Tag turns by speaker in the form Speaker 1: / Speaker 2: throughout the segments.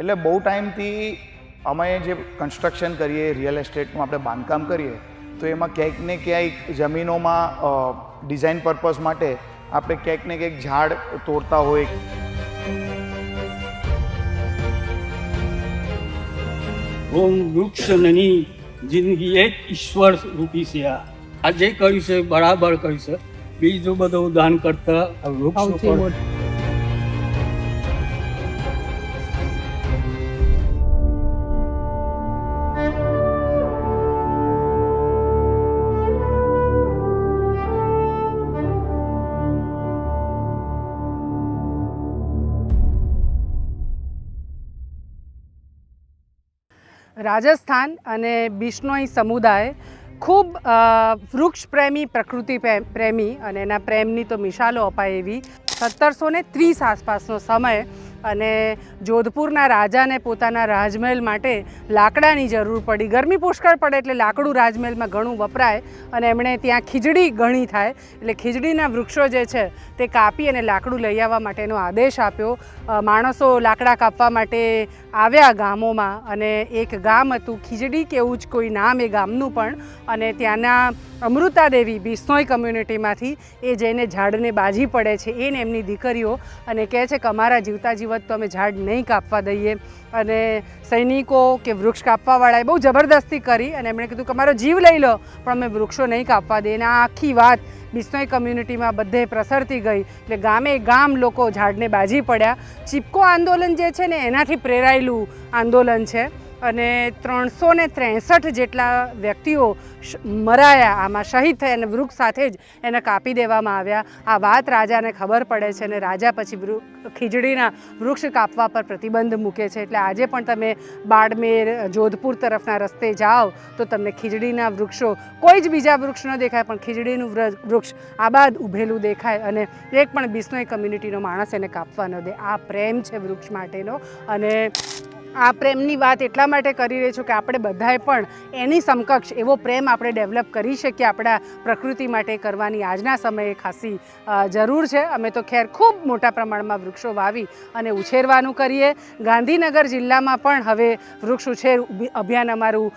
Speaker 1: એટલે બહુ ટાઈમથી અમે જે કન્સ્ટ્રક્શન કરીએ, રિયલ એસ્ટેટનું આપણે બાંધકામ કરીએ તો એમાં ક્યાંક ને ક્યાંક જમીનોમાં ડિઝાઇન પર્પઝ માટે આપણે ક્યાંક ને ક્યાંક ઝાડ તોડતા હોય.
Speaker 2: ઓમ વૃક્ષ નહીં જિંદગી એક ઈશ્વર રૂપી છે. આ જે કર્યું છે બરાબર કર્યું છે. બીજું બધું દાન કરતા વૃક્ષ પર
Speaker 3: રાજસ્થાન અને બિશ્નોઈ સમુદાય ખૂબ વૃક્ષ પ્રેમી, પ્રકૃતિ પ્રેમી અને એના પ્રેમની તો મિસાલો અપાય એવી. 1730 આસપાસનો સમય અને જોધપુરના રાજાને પોતાના રાજમહેલ માટે લાકડાની જરૂર પડી. ગરમી પુષ્કળ પડે એટલે લાકડું રાજમહેલમાં ઘણું વપરાય અને એમણે ત્યાં ખીજડી ઘણી થાય એટલે ખીજડીના વૃક્ષો જે છે તે કાપી અને લાકડું લઈ આવવા માટેનો આદેશ આપ્યો. માણસો લાકડા કાપવા માટે આવ્યા ગામોમાં અને એક ગામ હતું ખીજડી કે એવું જ કોઈ નામ એ ગામનું પણ, અને ત્યાંના અમૃતાદેવી બિશ્નોઈ કમ્યુનિટીમાંથી એ જઈને ઝાડને બાજી પડે છે, એને એમની દીકરીઓ, અને કહે છે કે અમારા જીવતા જીવત તો અમે ઝાડ નહીં કાપવા દઈએ. અને સૈનિકો કે વૃક્ષ કાપવાવાળાએ બહુ જબરદસ્તી કરી અને એમણે કીધું કે અમારો જીવ લઈ લો પણ અમે વૃક્ષો નહીં કાપવા દઈએ. અને આ આખી વાત બિશ્નોઈ કમ્યુનિટીમાં બધે પ્રસરતી ગઈ એટલે ગામે ગામ લોકો ઝાડને બાજી પડ્યા. ચીપકો આંદોલન જે છે ને એનાથી પ્રેરાયેલું આંદોલન છે અને 363 જેટલા વ્યક્તિઓ મરાયા, આમાં શહીદ થયા અને વૃક્ષ સાથે જ એને કાપી દેવામાં આવ્યા. આ વાત રાજાને ખબર પડે છે અને રાજા પછી ખીજડીના વૃક્ષ કાપવા પર પ્રતિબંધ મૂકે છે. એટલે આજે પણ તમે બાડમેર, જોધપુર તરફના રસ્તે જાઓ તો તમને ખીજડીના વૃક્ષો, કોઈ જ બીજા વૃક્ષ ન દેખાય પણ ખીજડીનું વૃક્ષ આબાદ ઊભેલું દેખાય અને એક પણ બિશ્નોઈ કમ્યુનિટીનો માણસ એને કાપવા ન દે. આ પ્રેમ છે વૃક્ષ માટેનો. અને આ પ્રેમની વાત એટલા માટે કરી રહી છું કે આપણે બધાએ પણ એની સમકક્ષ એવો પ્રેમ આપણે ડેવલપ કરી શકીએ આપણા પ્રકૃતિ માટે કરવાની આજના સમયે ખાસી જરૂર છે. અમે તો ખેર ખૂબ મોટા પ્રમાણમાં વૃક્ષો વાવી અને ઉછેરવાનું કરીએ. ગાંધીનગર જિલ્લામાં પણ હવે વૃક્ષ ઉછેર અભિયાન અમારું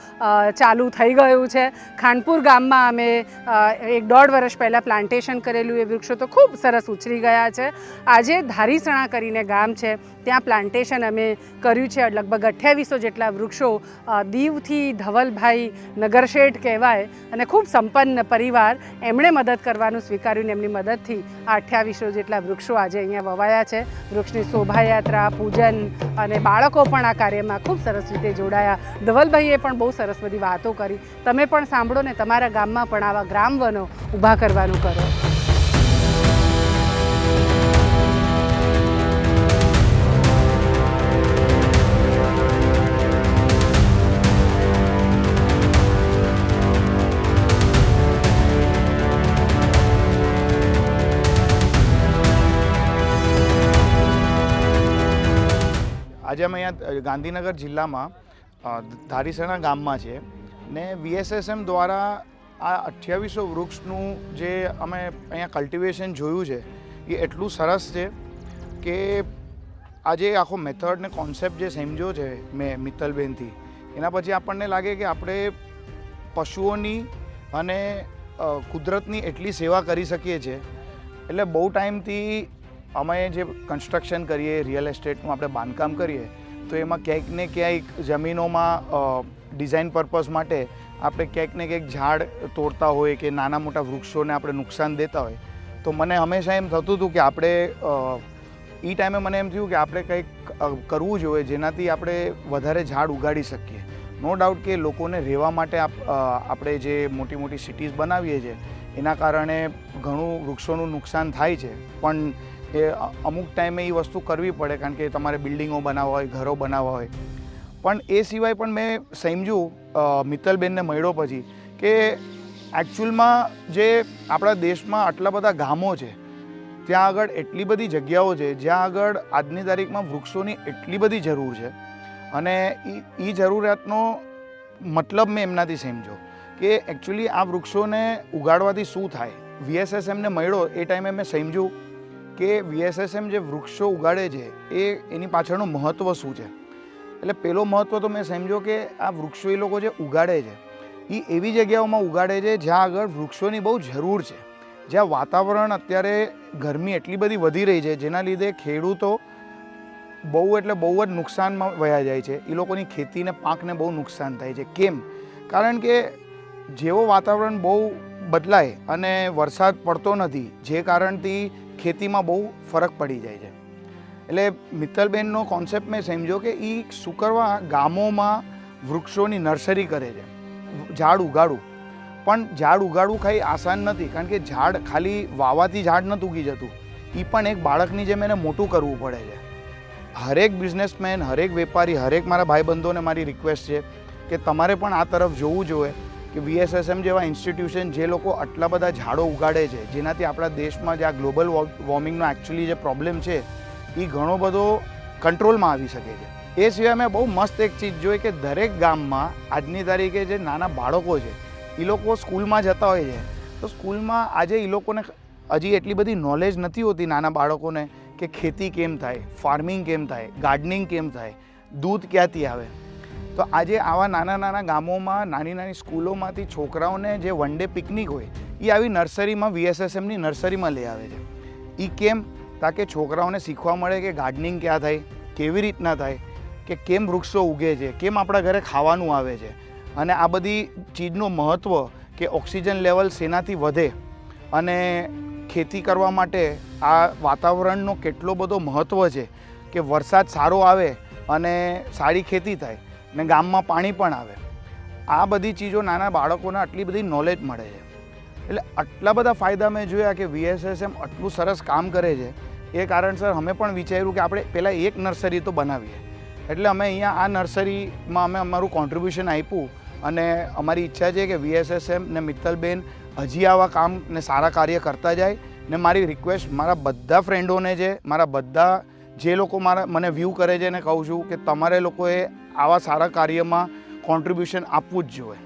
Speaker 3: ચાલુ થઈ ગયું છે. ખાનપુર ગામમાં અમે 1-1.5 વર્ષ પહેલાં પ્લાન્ટેશન કરેલું, એ વૃક્ષો તો ખૂબ સરસ ઉછરી ગયા છે. આજે ધારીસણા કરીને ગામ છે ત્યાં પ્લાન્ટેશન અમે કર્યું છે. લગભગ 2800 જેટલા વૃક્ષો દીવથી ધવલભાઈ નગરશેઠ કહેવાય અને ખૂબ સંપન્ન પરિવાર, એમણે મદદ કરવાનું સ્વીકાર્યું. એમની મદદથી 2800 જેટલા વૃક્ષો આજે અહીંયા વવાયા છે. વૃક્ષની શોભાયાત્રા, પૂજન અને બાળકો પણ આ કાર્યમાં ખૂબ સરસ રીતે જોડાયા. ધવલભાઈએ પણ બહુ સરસ બધી વાતો કરી. તમે પણ સાંભળો ને તમારા ગામમાં પણ આવા ગ્રામવનો ઊભા કરવાનું કરો.
Speaker 1: આજે અમે અહીંયા ગાંધીનગર જિલ્લામાં ધારીસણા ગામમાં છે ને VSSM દ્વારા આ 2800 વૃક્ષનું જે અમે અહીંયા કલ્ટિવેશન જોયું છે એ એટલું સરસ છે કે આજે આખો મેથડ ને કોન્સેપ્ટ જે સમજ્યો છે મેં મિત્તલબેનથી, એના પછી આપણને લાગે કે આપણે પશુઓની અને કુદરતની એટલી સેવા કરી શકીએ છીએ. એટલે બહુ ટાઈમથી અમે જે કન્સ્ટ્રક્શન કરીએ, રિયલ એસ્ટેટનું આપણે બાંધકામ કરીએ તો એમાં ક્યાંક ને ક્યાંક જમીનોમાં ડિઝાઇન પર્પઝ માટે આપણે ક્યાંક ને ક્યાંક ઝાડ તોડતા હોય કે નાના મોટા વૃક્ષોને આપણે નુકસાન દેતા હોય. તો મને હંમેશા એમ થતું હતું કે આપણે એ ટાઈમે મને એમ થયું કે આપણે કંઈક કરવું જોઈએ જેનાથી આપણે વધારે ઝાડ ઉગાડી શકીએ. નો ડાઉટ કે લોકોને રહેવા માટે આપણે જે મોટી મોટી સિટીઝ બનાવીએ છીએ એના કારણે ઘણું વૃક્ષોનું નુકસાન થાય છે, પણ એ અમુક ટાઈમે એ વસ્તુ કરવી પડે કારણ કે તમારે બિલ્ડિંગો બનાવવા હોય, ઘરો બનાવવા હોય. પણ એ સિવાય પણ મેં સમજ્યું મિત્તલબેનને મળ્યો પછી કે એકચ્યુઅલમાં જે આપણા દેશમાં આટલા બધા ગામો છે ત્યાં આગળ એટલી બધી જગ્યાઓ છે જ્યાં આગળ આજની તારીખમાં વૃક્ષોની એટલી બધી જરૂર છે. અને એ જરૂરિયાતનો મતલબ મેં એમનાથી સમજ્યો કે એકચ્યુઅલી આ વૃક્ષોને ઉગાડવાથી શું થાય. VSSMને મળ્યો એ ટાઈમે મેં સમજ્યું કે VSSM જે વૃક્ષો ઉગાડે છે એની પાછળનું મહત્ત્વ શું છે. એટલે પેલો મહત્ત્વ તો મેં સમજ્યો કે આ વૃક્ષો એ લોકો જે ઉગાડે છે એ એવી જગ્યાઓમાં ઉગાડે છે જ્યાં આગળ વૃક્ષોની બહુ જરૂર છે, જ્યાં વાતાવરણ અત્યારે ગરમી એટલી બધી વધી રહી છે જેના લીધે ખેડૂતો બહુ એટલે બહુ જ નુકસાનમાં વયા જાય છે. એ લોકોની ખેતીને પાકને બહુ નુકસાન થાય છે. કેમ? કારણ કે જેવો વાતાવરણ બહુ બદલાય અને વરસાદ પડતો નથી, જે કારણથી ખેતીમાં બહુ ફરક પડી જાય છે. એટલે મિત્તલબેનનો કોન્સેપ્ટ મેં સમજ્યો કે એ શું કરવા ગામોમાં વૃક્ષોની નર્સરી કરે છે, ઝાડ ઉગાડું. પણ ઝાડ ઉગાડવું કંઈ આસાન નથી, કારણ કે ઝાડ ખાલી વાવાથી ઝાડ નથી ઉગી જતું, એ પણ એક બાળકની જેમ એને મોટું કરવું પડે છે. હરેક બિઝનેસમેન, હરેક વેપારી, હરેક મારા ભાઈબંધોને મારી રિક્વેસ્ટ છે કે તમારે પણ આ તરફ જોવું જોઈએ કે VSSM જેવા ઇન્સ્ટિટ્યુશન જે લોકો આટલા બધા ઝાડો ઉગાડે છે, જેનાથી આપણા દેશમાં જે આ ગ્લોબલ વોર્મિંગનો એકચ્યુઅલી જે પ્રોબ્લેમ છે એ ઘણો બધો કંટ્રોલમાં આવી શકે છે. એ સિવાય મેં બહુ મસ્ત એક ચીજ જોઈ કે દરેક ગામમાં આજની તારીખે જે નાના બાળકો છે એ લોકો સ્કૂલમાં જતા હોય છે, તો સ્કૂલમાં આજે એ લોકોને હજી એટલી બધી નોલેજ નથી હોતી નાના બાળકોને કે ખેતી કેમ થાય, ફાર્મિંગ કેમ થાય, ગાર્ડનિંગ કેમ થાય, દૂધ ક્યાંથી આવે. તો આજે આવા નાના નાના ગામોમાં નાની નાની સ્કૂલોમાંથી છોકરાઓને જે વન ડે પિકનિક હોય એ આવી નર્સરીમાં VSSMની નર્સરીમાં લઈ આવે છે. એ કેમ? તાકે છોકરાઓને શીખવા મળે કે ગાર્ડનિંગ ક્યાં થાય, કેવી રીતના થાય, કે કેમ વૃક્ષો ઉગે છે, કેમ આપણા ઘરે ખાવાનું આવે છે, અને આ બધી ચીજનું મહત્ત્વ કે ઓક્સિજન લેવલ શેનાથી વધે અને ખેતી કરવા માટે આ વાતાવરણનો કેટલો બધો મહત્ત્વ છે કે વરસાદ સારો આવે અને સારી ખેતી થાય ને ગામમાં પાણી પણ આવે. આ બધી ચીજો નાના બાળકોને આટલી બધી નોલેજ મળે છે. એટલે આટલા બધા ફાયદા મેં જોયા કે VSSM આટલું સરસ કામ કરે છે. એ કારણસર અમે પણ વિચાર્યું કે આપણે પહેલાં એક નર્સરી તો બનાવીએ. એટલે અમે અહીંયા આ નર્સરીમાં અમે અમારું કોન્ટ્રીબ્યુશન આપ્યું અને અમારી ઈચ્છા છે કે VSSM ને મિત્તલબેન હજી આવા કામ ને સારા કાર્ય કરતા જાય. ને મારી રિક્વેસ્ટ મારા બધા ફ્રેન્ડોને છે, મારા બધા જે લોકો મને વ્યૂ કરે છે એને કહું છું કે તમારે લોકોએ આવા સારા કાર્યમાં કોન્ટ્રીબ્યુશન આપવું જ જોઈએ.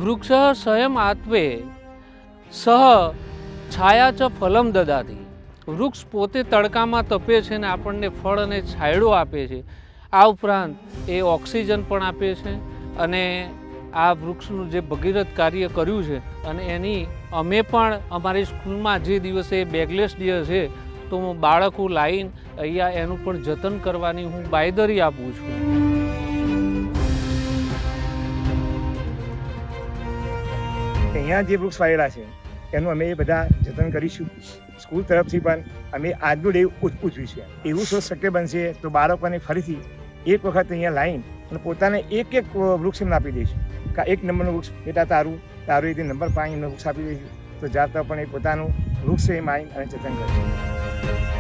Speaker 4: વૃક્ષ સ્વયં આત્વે સહ છાયા ચ ફલમ દદાતિ. વૃક્ષ પોતે તડકામાં તપે છે ને આપણને ફળ અને છાંયડો આપે છે. આ ઉપરાંત એ ઓક્સિજન પણ આપે છે અને આ વૃક્ષનું જે ભગીરથ કાર્ય કર્યું છે અને એની અમે પણ અમારી સ્કૂલમાં જે દિવસે બેગલેસ ડે છે તો હું બાળકો લાવીને અહીંયા એનું પણ જતન કરવાની હું બાંયધરી આપું છું.
Speaker 5: અહીંયા જે વૃક્ષ વાવેલા છે એનું અમે એ બધા જતન કરીશું. સ્કૂલ તરફથી પણ અમે આજનું ડે ઉજવીશું છે. એવું શું શક્ય બનશે તો બાળકોને ફરીથી એક વખત અહીંયા લાવીને અને પોતાને એક એક વૃક્ષ એમને આપી દઈશું. એક નંબરનું વૃક્ષ બેટા તારું રીતે નંબર 5 એમને વૃક્ષ આપી દઈશું. તો જાતા પણ એ પોતાનું વૃક્ષ એ મારી અને જતન કરશે.